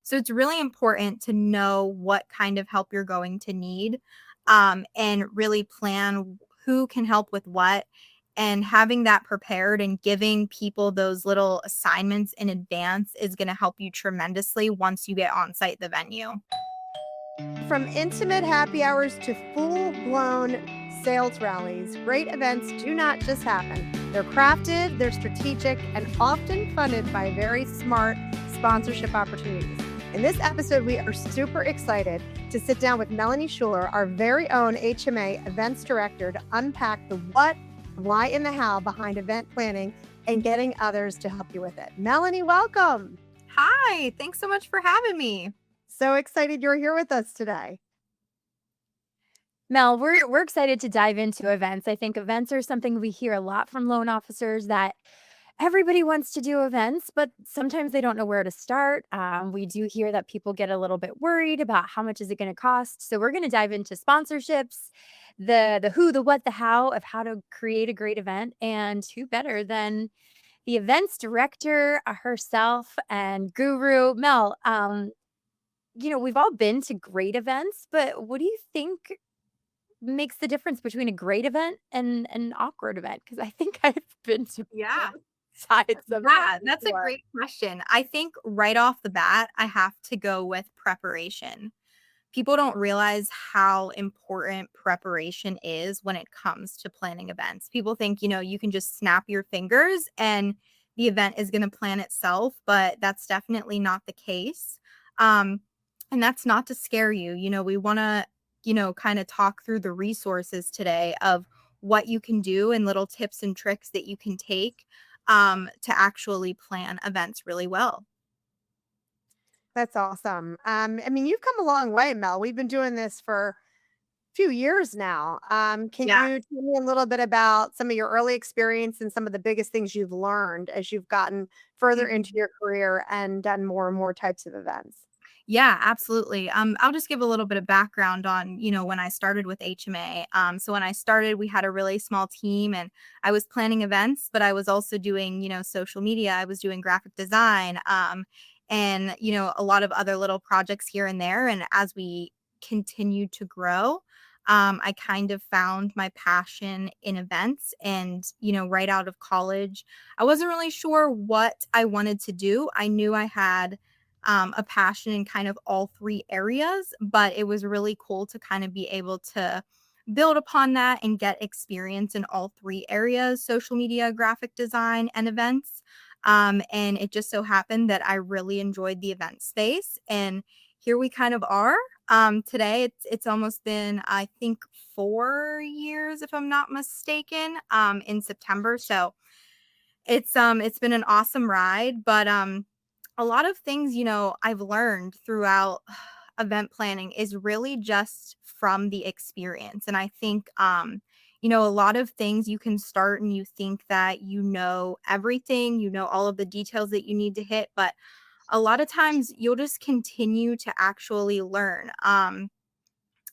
So it's really important to know what kind of help you're going to need, and really plan who can help with what. And having that prepared and giving people those little assignments in advance is going to help you tremendously once you get on site at the venue. From intimate happy hours to full blown sales rallies, great events do not just happen. They're crafted, they're strategic, and often funded by very smart sponsorship opportunities. In this episode, we are super excited to sit down with Melanie Schuler, our very own HMA events director, to unpack the what, why, and the how behind event planning and getting others to help you with it. Melanie, welcome. Hi, thanks so much for having me. So excited you're here with us today. Mel, we're excited to dive into events. I think events are something we hear a lot from loan officers that everybody wants to do events, but sometimes they don't know where to start. We do hear that people get a little bit worried about how much is it going to cost. So we're going to dive into sponsorships, the who, the what, the how of how to create a great event, and who better than the events director herself and guru Mel. We've all been to great events, but what do you think makes the difference between a great event and an awkward event? Because I think I've been to Yeah. both sides of that Yeah, that's a before. great question. I think right off the bat, I have to go with preparation. People don't realize how important preparation is when it comes to planning events. People think, you can just snap your fingers and the event is going to plan itself, but that's definitely not the case. Um, and that's not to scare you. We want to, kind of talk through the resources today of what you can do and little tips and tricks that you can take to actually plan events really well. That's awesome. I mean, you've come a long way, Mel. We've been doing this for a few years now. Can Yeah. you tell me a little bit about some of your early experience and some of the biggest things you've learned as you've gotten further into your career and done more and more types of events? Yeah, absolutely. I'll just give a little bit of background on, when I started with HMA. So when I started, we had a really small team and I was planning events, but I was also doing, social media. I was doing graphic design, and, a lot of other little projects here and there. And as we continued to grow, I kind of found my passion in events. And, right out of college, I wasn't really sure what I wanted to do. I knew I had a passion in kind of all three areas, but it was really cool to kind of be able to build upon that and get experience in all three areas: social media, graphic design, and events. And it just so happened that I really enjoyed the event space. And here we kind of are. Today, it's almost been, I think, 4 years, if I'm not mistaken, in September. So it's been an awesome ride, but a lot of things, I've learned throughout event planning is really just from the experience. And I think a lot of things you can start and you think that you know everything, all of the details that you need to hit, but a lot of times you'll just continue to actually learn.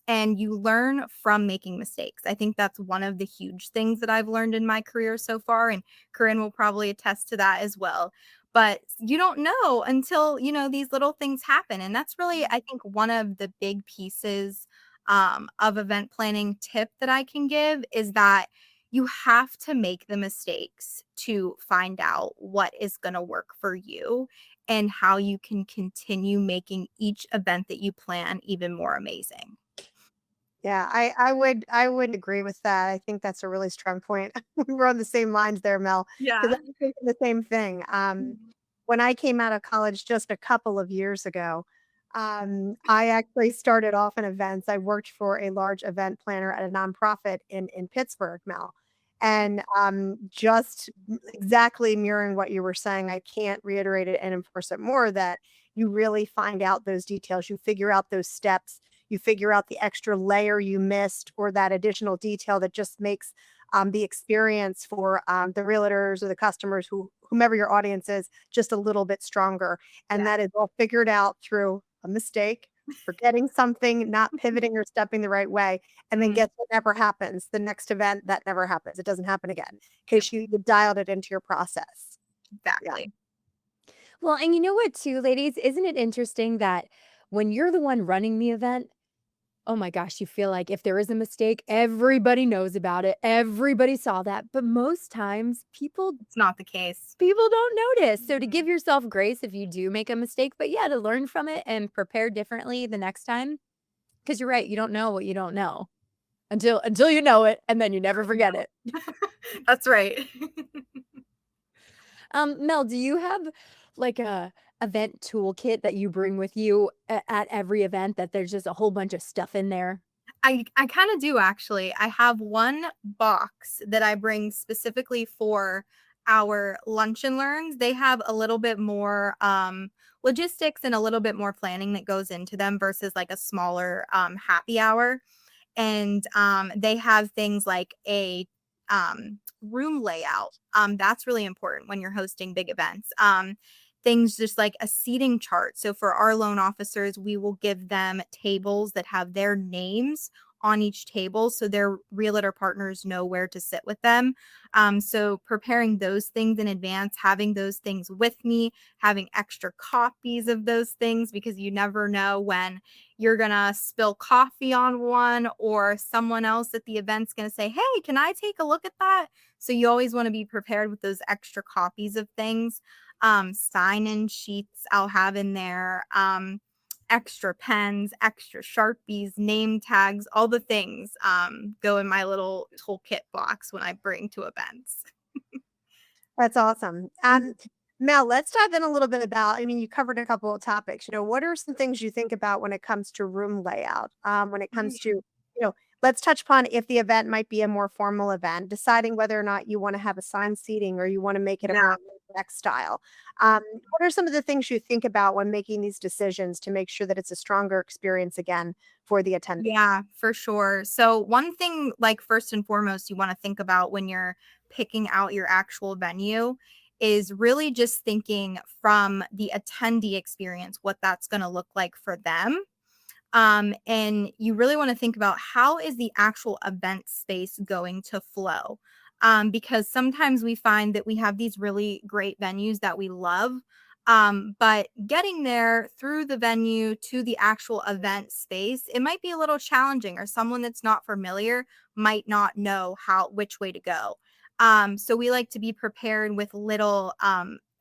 And you learn from making mistakes. I think that's one of the huge things that I've learned in my career so far, and Corinne will probably attest to that as well. But you don't know until, these little things happen. And that's really, I think, one of the big pieces of event planning tip that I can give is that you have to make the mistakes to find out what is going to work for you and how you can continue making each event that you plan even more amazing. Yeah, I would agree with that. I think that's a really strong point. We were on the same lines there, Mel, because Yeah. I'm thinking the same thing. Mhm. When I came out of college just a couple of years ago, I actually started off in events. I worked for a large event planner at a nonprofit in Pittsburgh, Mel. And just exactly mirroring what you were saying, I can't reiterate it and enforce it more that you really find out those details. You figure out those steps. You figure out the extra layer you missed or that additional detail that just makes the experience for the realtors or the customers whomever your audience is just a little bit stronger. And Yeah. that is all figured out through a mistake, forgetting something, not pivoting or stepping the right way. And then Mhm. guess what never happens? The next event that never happens. It doesn't happen again because you dialed it into your process. Yeah. Exactly. Well, and you know what too, ladies? Isn't it interesting that when you're the one running the event, oh my gosh, you feel like if there is a mistake, everybody knows about it. Everybody saw that. But most times It's not the case. people don't notice. So to Mhm. give yourself grace if you do make a mistake, but yeah, to learn from it and prepare differently the next time. Because you're right, you don't know what you don't know until you know it, and then you never forget it. That's right. Mel, do you have like a event toolkit that you bring with you at every event that there's just a whole bunch of stuff in there? I kinda do actually. I have one box that I bring specifically for our lunch and learns. They have a little bit more, logistics and a little bit more planning that goes into them versus, like, a smaller, happy hour. And they have things like a room layout. That's really important when you're hosting big events. Things just like a seating chart. So for our loan officers, we will give them tables that have their names on each table so their realtor partners know where to sit with them. So preparing those things in advance, having those things with me, having extra copies of those things because you never know when you're gonna spill coffee on one or someone else at the event's gonna say, "Hey, can I take a look at that?" So you always wanna be prepared with those extra copies of things. Sign-in sheets I'll have in there, extra pens, extra Sharpies, name tags, all the things, go in my little toolkit box when I bring to events. That's awesome. Mhm. Mel, let's dive in a little bit about, I mean, you covered a couple of topics. What are some things you think about when it comes to room layout? When it comes to, let's touch upon if the event might be a more formal event, deciding whether or not you want to have assigned seating or you want to make it a Yeah. more laid style. What are some of the things you think about when making these decisions to make sure that it's a stronger experience again for the attendee? Yeah, for sure. So one thing, like first and foremost, you want to think about when you're picking out your actual venue is really just thinking from the attendee experience, what that's going to look like for them. And you really want to think about how is the actual event space going to flow? Because sometimes we find that we have these really great venues that we love, but getting there through the venue to the actual event space, it might be a little challenging, or someone that's not familiar might not know which way to go. So we like to be prepared with little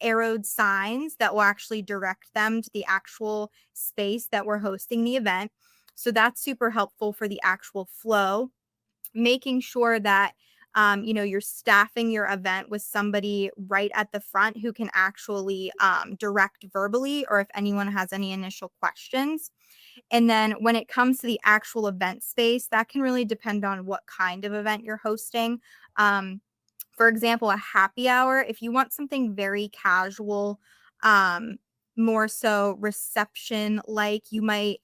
arrowed signs that will actually direct them to the actual space that we're hosting the event. So that's super helpful for the actual flow, making sure that you're staffing your event with somebody right at the front who can actually direct verbally or if anyone has any initial questions. And then when it comes to the actual event space, that can really depend on what kind of event you're hosting. Um, for example, a happy hour, if you want something very casual, um, more so reception like, you might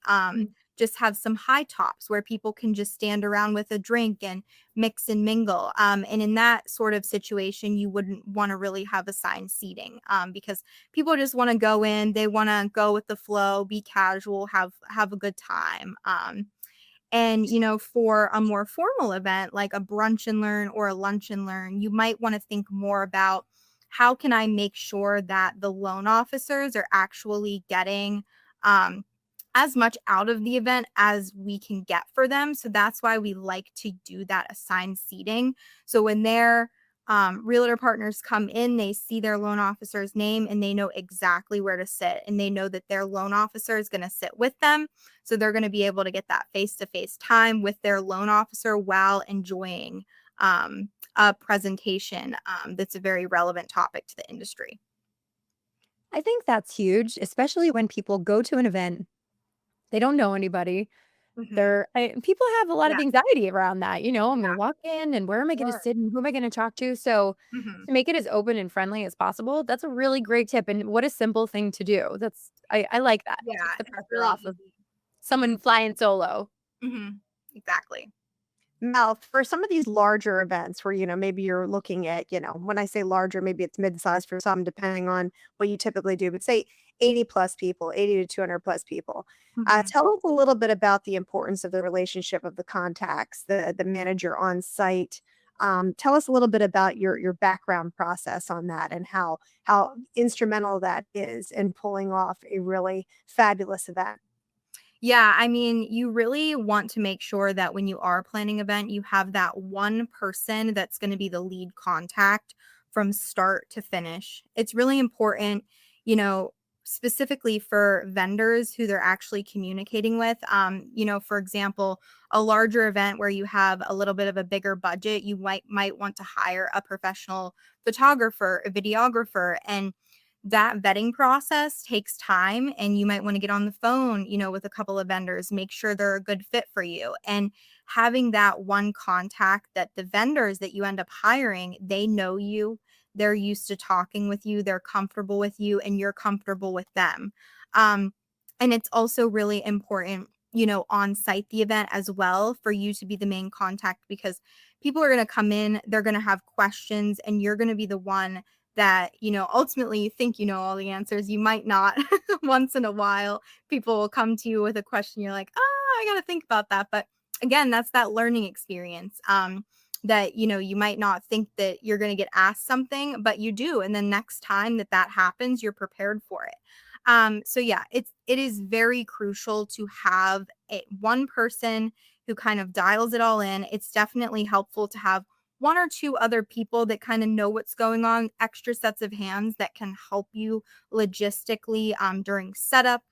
just have some high tops where people can just stand around with a drink and mix and mingle. And in that sort of situation, you wouldn't want to really have assigned seating because people just want to go in, they want to go with the flow, be casual, have a good time. And, for a more formal event like a brunch and learn or a lunch and learn, you might want to think more about how can I make sure that the loan officers are actually getting um, as much out of the event as we can get for them. So that's why we like to do that assigned seating. So when their realtor partners come in, they see their loan officer's name and they know exactly where to sit and they know that their loan officer is going to sit with them, so they're going to be able to get that face to face time with their loan officer while enjoying a presentation that's a very relevant topic to the industry. I think that's huge, especially when people go to an event, they don't know anybody. Hmm. People have a lot Yeah, of anxiety around that, I'm gonna yeah, walk in and where am I gonna sure. sit and who am I gonna talk to? So, Hmm. to make it as open and friendly as possible, that's a really great tip, and what a simple thing to do. I like that. Yeah, Takes the it's pressure really off of easy. someone flying solo. Hmm. Exactly. Mel, for some of these larger events where, maybe you're looking at, when I say larger, maybe it's mid-sized for some, depending on what you typically do, but say 80 plus people, 80 to 200 plus people. Hmm. Tell us a little bit about the importance of the relationship of the contacts, the manager on site. Tell us a little bit about your background process on that and how instrumental that is in pulling off a really fabulous event. Yeah, I mean, you really want to make sure that when you are planning an event, you have that one person that's going to be the lead contact from start to finish. It's really important, you know, specifically for vendors who they're actually communicating with. For example, a larger event where you have a little bit of a bigger budget, you might want to hire a professional photographer, a videographer, and that vetting process takes time, and you might want to get on the phone, with a couple of vendors, make sure they're a good fit for you. And having that one contact that the vendors that you end up hiring, they know you, they're used to talking with you, they're comfortable with you, and you're comfortable with them. Um, and it's also really important, on site the event as well for you to be the main contact because people are going to come in, they're going to have questions, and you're going to be the one that, ultimately you think you know all the answers. You might not. Once in a while, people will come to you with a question. You're like, I got to think about that. But again, that's that learning experience. That you might not think that you're going to get asked something, but you do, and then next time that happens, you're prepared for it. So yeah, it is very crucial to have one person who kind of dials it all in. It's definitely helpful to have one or two other people that kind of know what's going on, extra sets of hands that can help you logistically during setup,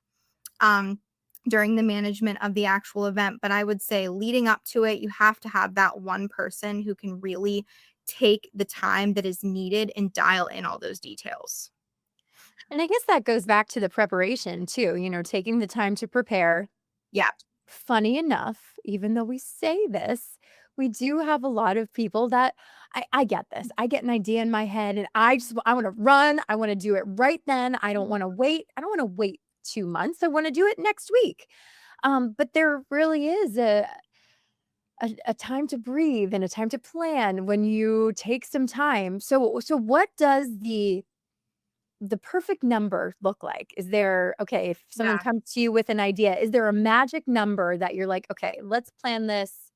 um, during the management of the actual event. But I would say leading up to it, you have to have that one person who can really take the time that is needed and dial in all those details. And I guess that goes back to the preparation too, taking the time to prepare. Yeah. Funny enough, even though we say this, we do have a lot of people that I get this. I get an idea in my head and I want to run. I want to do it right then. I don't want to wait. I don't want to wait 2 months. I want to do it next week. But there really is a time to breathe and a time to plan when you take some time. So what does the perfect number look like? Is there okay, if someone Yeah. comes to you with an idea, is there a magic number that you're like, "Okay, let's plan this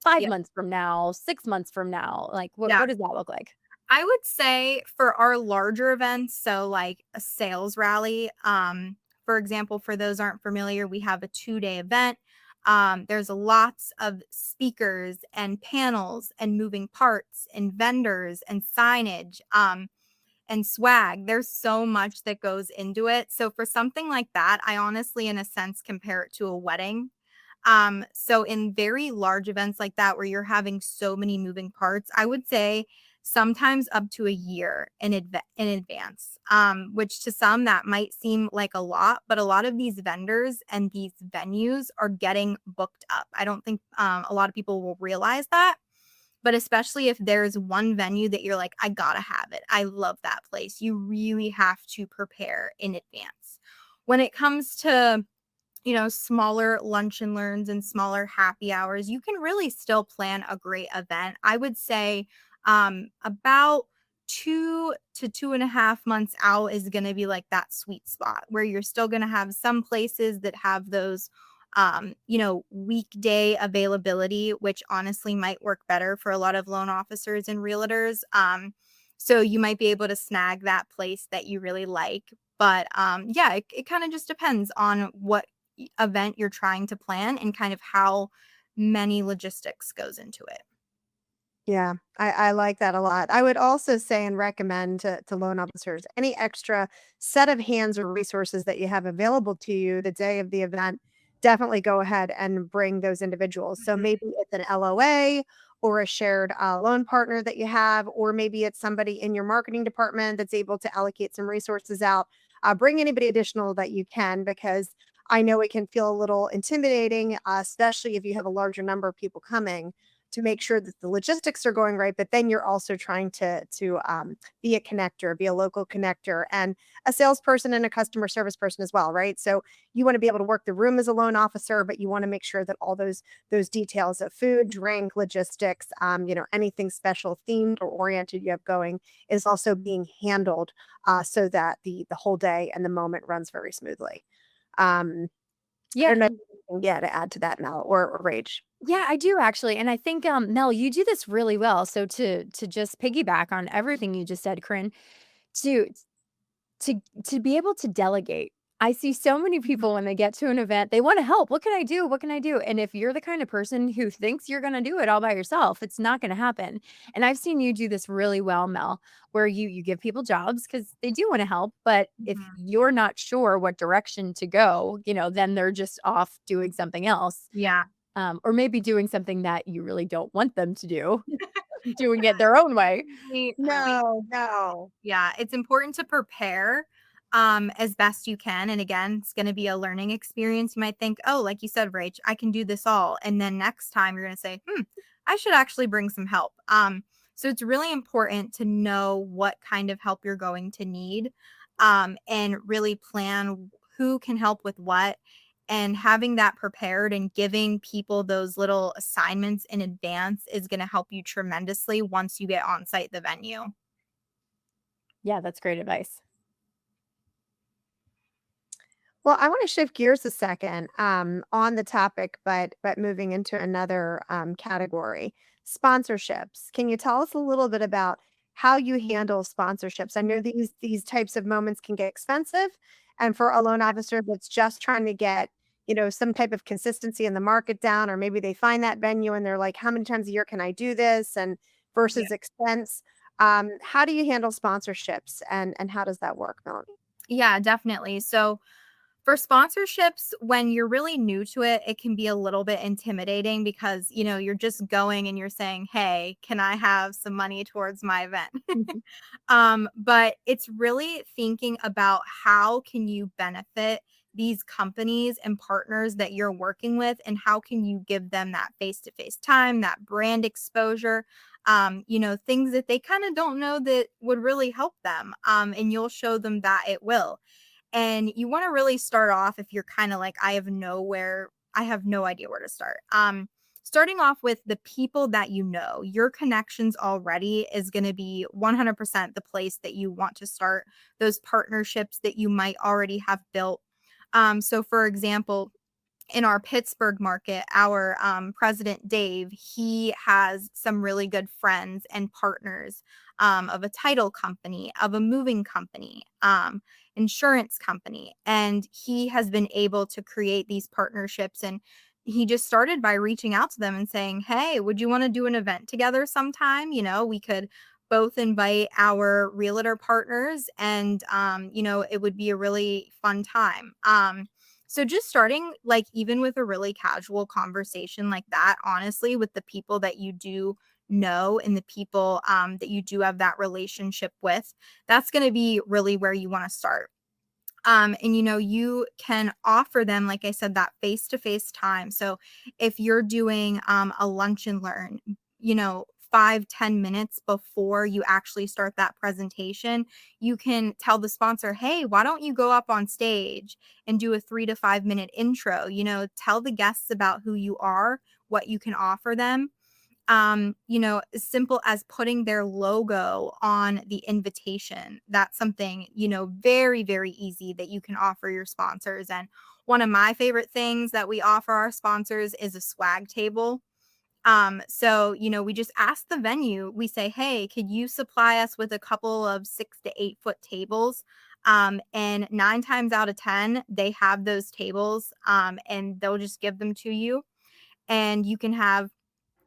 5 Yeah. months from now, 6 months from now?" Like, Yeah. what does that look like? I would say for our larger events, so like a sales rally, for example, for those aren't familiar, we have a 2-day event. There's lots of speakers and panels and moving parts and vendors and signage. And swag. There's so much that goes into it. So for something like that, I honestly, in a sense, compare it to a wedding. So in very large events like that, where you're having so many moving parts, I would say sometimes up to a year in advance. Which to some that might seem like a lot, but a lot of these vendors and these venues are getting booked up. I don't think a lot of people will realize that. But especially if there's one venue that you're like, I gotta have it. I love that place. You really have to prepare in advance. When it comes to, smaller lunch and learns and smaller happy hours, you can really still plan a great event. I would say about 2 to 2.5 months out is going to be like that sweet spot where you're still going to have some places that have those weekday availability, which honestly might work better for a lot of loan officers and realtors. So you might be able to snag that place that you really like. But yeah, it kind of just depends on what event you're trying to plan and kind of how many logistics goes into it. Yeah, I like that a lot. I would also say and recommend to loan officers any extra set of hands or resources that you have available to you the day of the event. Definitely go ahead and bring those individuals. So Mhm. maybe it's an LOA or a shared loan partner that you have, or maybe it's somebody in your marketing department that's able to allocate some resources out. Bring anybody additional that you can because I know it can feel a little intimidating, especially if you have a larger number of people coming to make sure that the logistics are going right, but then you're also trying to be a connector, be a local connector, and a salesperson and a customer service person as well, right? So you want to be able to work the room as a loan officer, but you want to make sure that all those details of food, drink, logistics, anything special themed or oriented you have going is also being handled so that the whole day and the moment runs very smoothly. Um, I Yeah. don't know. Yeah, to add to that, Mel or Rage. Yeah, I do actually, and I think, Mel, you do this really well. So to just piggyback on everything you just said, Corinne, to to be able to delegate. I see so many Mhm. people when they get to an event, they wanna help. "What can I do? What can I do?" And if you're the kind of person who thinks you're gonna do it all by yourself, it's not gonna happen. And I've seen you do this really well, Mel, where you give people jobs because they do wanna help, but if Mhm. you're not sure what direction to go, then they're just off doing something else, Yeah. or maybe doing something that you really don't want them to do, doing it their own way. We No, no. Yeah, it's important to prepare, as best you can, and again, it's gonna be a learning experience. You might think, "Oh," like you said, Rach, "I can do this all," and then next time you're gonna say, "Hmm, I should actually bring some help." So it's really important to know what kind of help you're going to need, and really plan who can help with what, and having that prepared and giving people those little assignments in advance is gonna help you tremendously once you get on site the venue. Yeah, that's great advice. Well, I wanna shift gears a second, on the topic, but moving into another, category, sponsorships. Can you tell us a little bit about how you handle sponsorships? I know these types of moments can get expensive, and for a loan officer that's just trying to get, some type of consistency in the market down, or maybe they find that venue and they're like, "How many times a year can I do this?" And Yeah. versus expense. How do you handle sponsorships, and how does that work, Melanie? Yeah, definitely. So for sponsorships, when you're really new to it, it can be a little bit intimidating because, you're just going and you're saying, "Hey, can I have some money towards my event?" But it's really thinking about how can you benefit these companies and partners that you're working with, and how can you give them that face-to-face time, that brand exposure, things that they kind of don't know that would really help them. And you'll show them that it will. And you wanna really start off if you're kinda like, I have no idea where to start." Starting off with the people that you know, your connections already is gonna be 100% the place that you want to start those partnerships that you might already have built. So for example, in our Pittsburgh market, our president Dave, he has some really good friends and partners, of a title company, of a moving company, insurance company, and he has been able to create these partnerships. And he just started by reaching out to them and saying, "Hey, would you want to do an event together sometime? We could both invite our realtor partners, and it would be a really fun time." So just starting like even with a really casual conversation like that, honestly, with the people that you do know and the people that you do have that relationship with, that's going to be really where you want to start. And you can offer them, like I said, that face to face time. So if you're doing a lunch and learn, 5-10 minutes before you actually start that presentation, you can tell the sponsor, "Hey, why don't you go up on stage and do a 3 to 5 minute intro?" Tell the guests about who you are, what you can offer them, as simple as putting their logo on the invitation. That's something, very, very easy that you can offer your sponsors. And one of my favorite things that we offer our sponsors is a swag table. So, we just ask the venue, we say, "Hey, could you supply us with a couple of 6 to 8 foot tables?" And 9 times out of 10, they have those tables, and they'll just give them to you. And you can have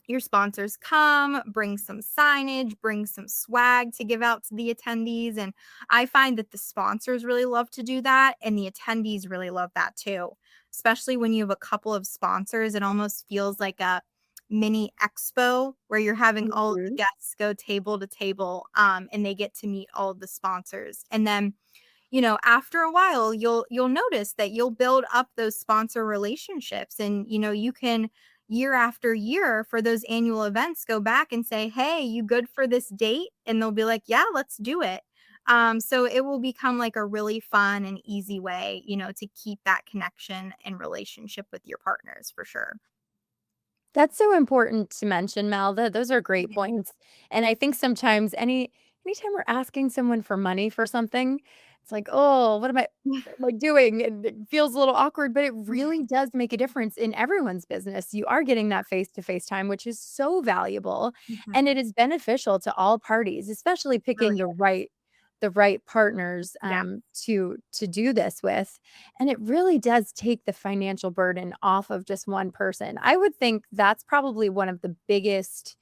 your sponsors come, bring some signage, bring some swag to give out to the attendees. And I find that the sponsors really love to do that, and the attendees really love that too. Especially when you have a couple of sponsors, it almost feels like a mini expo where you're having all of the Mhm. guests go table to table, and they get to meet all of the sponsors. And then after a while, you'll notice that you'll build up those sponsor relationships, and you can year after year for those annual events go back and say, "Hey, you good for this date?" And they'll be like, "Yeah, let's do it." So it will become like a really fun and easy way, to keep that connection and relationship with your partners for sure. That's so important to mention, Mel. Those are great points. And I think sometimes anytime we're asking someone for money for something, It's like, "Oh, what am I doing?" And it feels a little awkward, but it really does make a difference in everyone's business. You are getting that face-to-face time, which is so valuable, and Mhm. it is beneficial to all parties, especially Really picking the is. right partners, Yeah. to do this with, and it really does take the financial burden off of just one person. I would think that's probably one of the biggest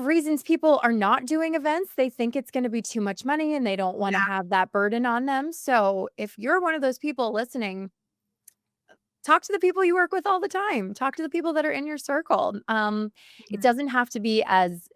reasons people are not doing events. They think it's gonna be too much money and they don't wanna Yeah. have that burden on them. So, if you're one of those people listening, talk to the people you work with all the time. Talk to the people that are in your circle. It Mhm. doesn't have to be as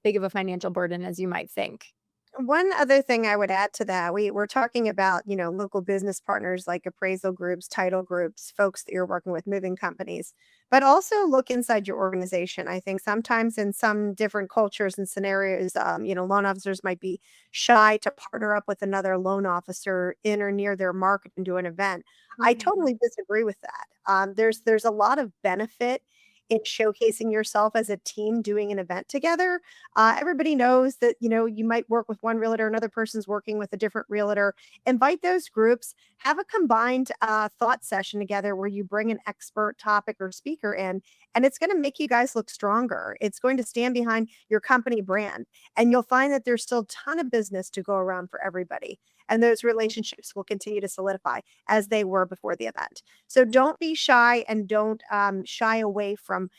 big of a financial burden as you might think. One other thing I would add to that, we're talking about, local business partners like appraisal groups, title groups, folks that you're working with, moving companies, but also look inside your organization. I think sometimes in some different cultures and scenarios, loan officers might be shy to partner up with another loan officer in or near their market and do an event. I Mhm. totally disagree with that. There's a lot of benefit in showcasing yourself as a team doing an event together. Everybody knows that, you might work with one realtor, another person's working with a different realtor. Invite those groups, have a combined thought session together where you bring an expert topic or speaker in, and it's going to make you guys look stronger. It's going to stand behind your company brand, and you'll find that there's still a ton of business to go around for everybody. And those relationships will continue to solidify as they were before the event. So don't be shy and don't shy away from,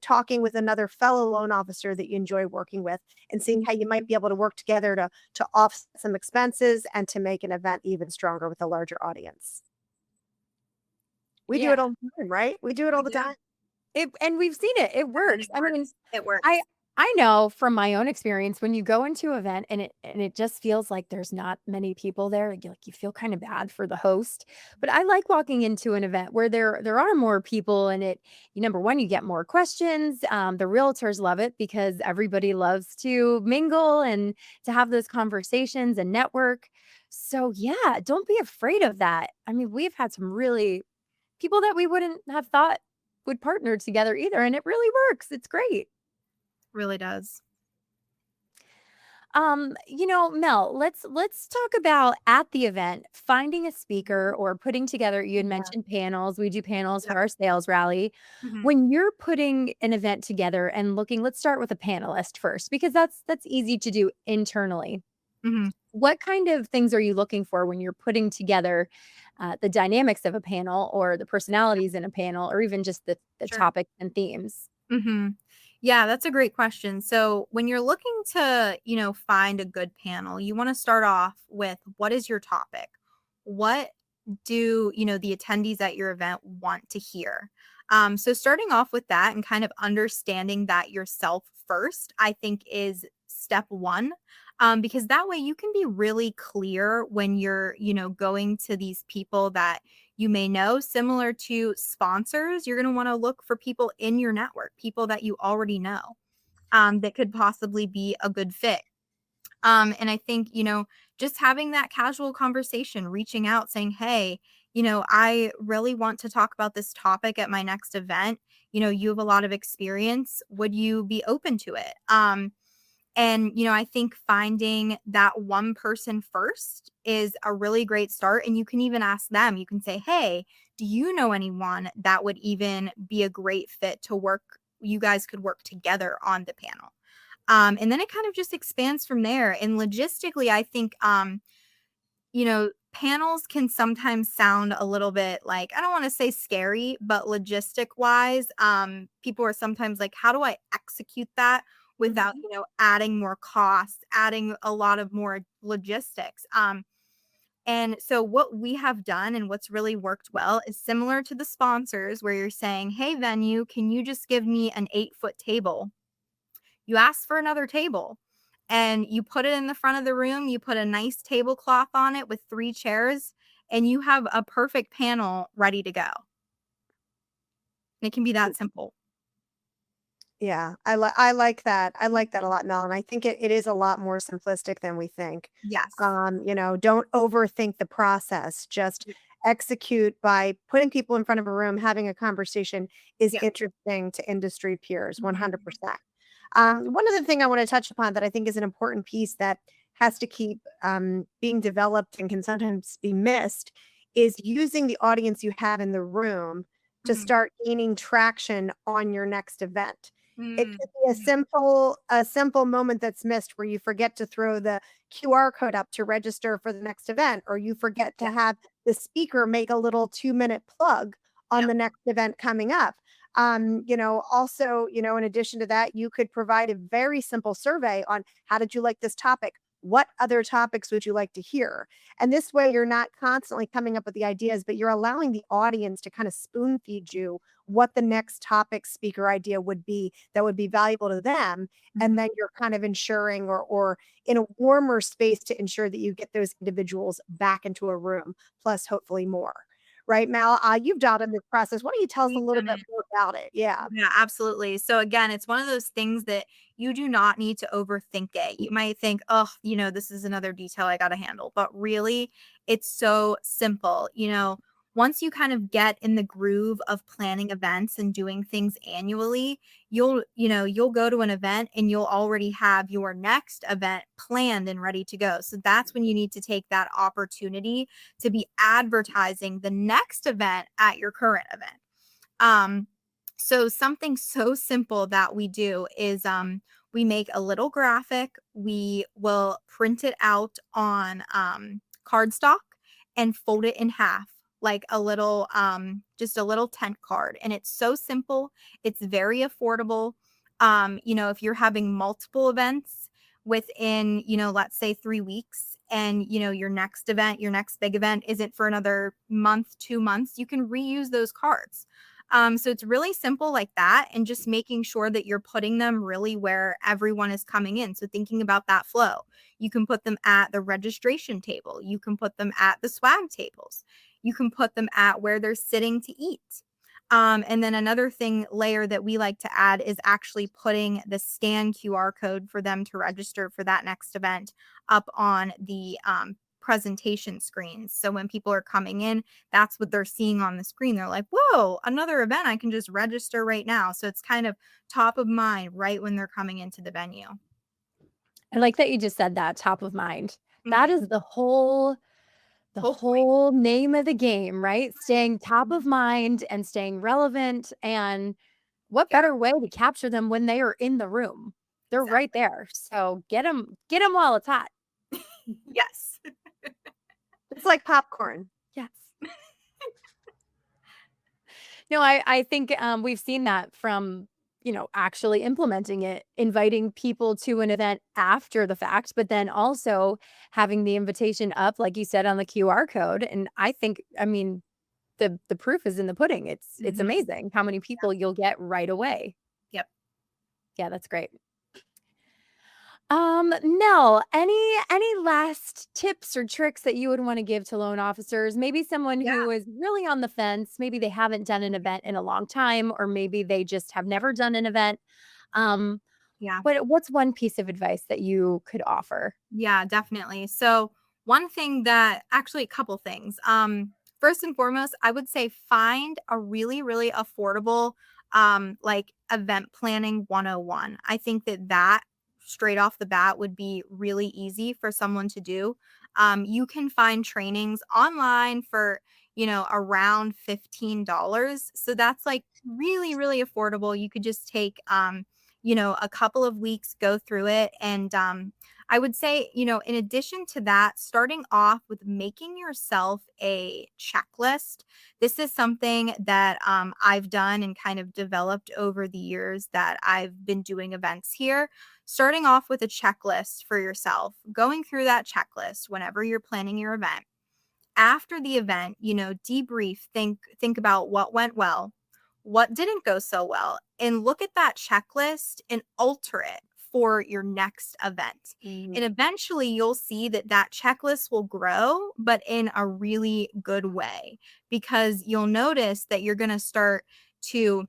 talking with another fellow loan officer that you enjoy working with and seeing how you might be able to work together to offset some expenses and to make an event even stronger with a larger audience. We do Yeah. it all the time, right? We do it all We the do. time. And we've seen it. It And works. it I mean, works. It I works. I know from my own experience when you go into an event and it just feels like there's not many people there, you feel kind of bad for the host. But I like walking into an event where there are more people and number one, you get more questions. The realtors love it because everybody loves to mingle and to have those conversations and network. So yeah, don't be afraid of that. I mean, we've had some really people that we wouldn't have thought would partner together either, and it really works. It's great. Really does. Mel, let's talk about at the event, finding a speaker or putting together, you had Yeah. mentioned panels. We do panels Yep. for our sales rally. Mhm. When you're putting an event together and looking, let's start with a panelist first because that's easy to do internally. Mhm. What kind of things are you looking for when you're putting together the dynamics of a panel or the personalities in a panel or even just the Sure. topics and themes? Mhm. Yeah, that's a great question. So, when you're looking to, find a good panel, you want to start off with what is your topic? What do, the attendees at your event want to hear? So starting off with that and kind of understanding that yourself first, I think is step 1. Because that way you can be really clear when you're, going to these people that you may know, similar to sponsors, you're going to want to look for people in your network, people that you already know, that could possibly be a good fit. And I think, just having that casual conversation, reaching out saying, hey, I really want to talk about this topic at my next event. You have a lot of experience. Would you be open to it? And, I think finding that one person first is a really great start. And you can even ask them, you can say, hey, do you know anyone that would even be a great fit to work? You guys could work together on the panel. And then it kind of just expands from there. And logistically, I think, panels can sometimes sound a little bit like, I don't want to say scary, but logistic wise, people are sometimes like, how do I execute that without, Mhm. adding more costs, adding a lot of more logistics? And so what we have done and what's really worked well is similar to the sponsors where you're saying, hey, venue, can you just give me an 8-foot table? You ask for another table and you put it in the front of the room. You put a nice tablecloth on it with 3 chairs, and you have a perfect panel ready to go. It can be that simple. Yeah, I like that. I like that a lot, Mel, and I think it is a lot more simplistic than we think. Yes. Don't overthink the process. Just Y execute by putting people in front of a room, having a conversation is Yeah. interesting to industry peers, Mhm. 100%. One other thing I want to touch upon that I think is an important piece that has to keep being developed and can sometimes be missed is using the audience you have in the room to Mhm. start gaining traction on your next event. It Mm. could be Mhm. a simple moment that's missed where you forget to throw the QR code up to register for the next event, or you forget to Yeah. have the speaker make a little 2-minute plug on Yep. the next event coming up. Also, in addition to that, you could provide a very simple survey on how did you like this topic? What other topics would you like to hear? And this way, you're not constantly coming up with the ideas, but you're allowing the audience to kind of spoon feed you what the next topic speaker idea would be that would be valuable to them. And Mhm. then you're kind of ensuring or in a warmer space to ensure that you get those individuals back into a room, plus hopefully more. Right, Mal? You've dialed in this process. Why don't you tell us a We've little done bit it. more about it? Yeah. Yeah, absolutely. So again, it's one of those things that you do not need to overthink it. You might think, oh, this is another detail I got to handle. But really, it's so simple. Once you kind of get in the groove of planning events and doing things annually, you'll go to an event and you'll already have your next event planned and ready to go. So that's when you need to take that opportunity to be advertising the next event at your current event. Um, so something so simple that we do is we make a little graphic. We will print it out on cardstock and fold it in half like a little just a little tent card. And it's so simple. It's very affordable. If you're having multiple events within, let's say 3 weeks and your next event, your next big event isn't for another month, 2 months, you can reuse those cards. So it's really simple like that, and just making sure that you're putting them really where everyone is coming in. So thinking about that flow, you can put them at the registration table, you can put them at the swag tables, you can put them at where they're sitting to eat. And then another thing layer that we like to add is actually putting the scan QR code for them to register for that next event up on the presentation screens. So when people are coming in, that's what they're seeing on the screen. They're like, whoa, another event. I can just register right now. So it's kind of top of mind right when they're coming into the venue. I like that you just said that, top of mind. That Mhm. is the Whole point. whole name of the game, right? Staying top Mhm. of mind and staying relevant, and what Yeah, better way to capture them when they are in the room? They're right exactly. there. So get them while it's hot. Yes. It's like popcorn. Yes. No, I think, we've seen that from, actually implementing it, inviting people to an event after the fact, but then also having the invitation up, like you said, on the QR code, and I mean, the proof is in the pudding. It's Mhm. amazing how many people you'll get right away. Yep. Yeah, that's great. Nell, any last tips or tricks that you would want to give to loan officers? Maybe someone Yeah. who is really on the fence, maybe they haven't done an event in a long time, or maybe they just have never done an event. Um, Yeah. what's one piece of advice that you could offer? Yeah, definitely. So one thing that actually a couple things. First and foremost, I would say find a really, really affordable like event planning 101. I think that straight off the bat would be really easy for someone to do. You can find trainings online for, around $15. So that's like really, really affordable. You could just take a couple of weeks, go through it, and I would say, in addition to that, starting off with making yourself a checklist. This is something that I've done and kind of developed over the years that I've been doing events here. Starting off with a checklist for yourself, going through that checklist whenever you're planning your event. After the event, debrief, think about what went well, what didn't go so well, and look at that checklist and alter it for your next event. And Mhm. eventually you'll see that checklist will grow, but in a really good way, because you'll notice that you're going to start to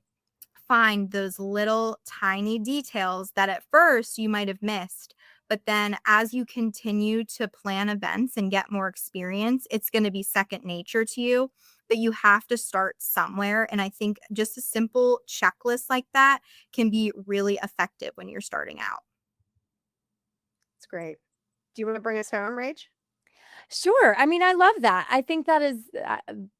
find those little tiny details that at first you might have missed. But then as you continue to plan events and get more experience, it's going to be second nature to you. But you have to start somewhere. And I think just a simple checklist like that can be really effective when you're starting out. It's great. Do you want to bring us home, Rach? Sure. I mean, I love that. I think that is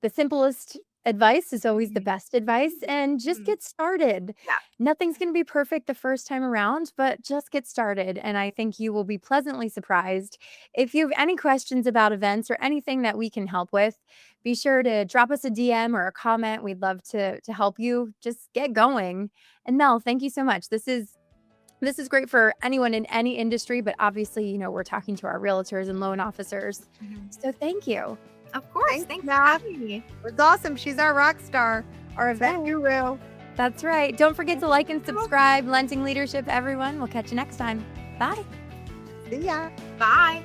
the simplest advice is always the Mhm. best advice. And just Mhm. get started. Yeah. Nothing's going to be perfect the first time around, but just get started. And I think you will be pleasantly surprised. If you have any questions about events or anything that we can help with, be sure to drop us a DM or a comment. We'd love to help you. Just get going. And Mel, thank you so much. This is great for anyone in any industry, but obviously, we're talking to our realtors and loan officers. Mhm. So thank you. Of course. Thanks, Thanks for Mel. having me. It's awesome. She's our rock star, our event guru. That's right. Don't forget to like and Thank you. subscribe. Lending Leadership, everyone. We'll catch you next time. Bye. See ya. Bye.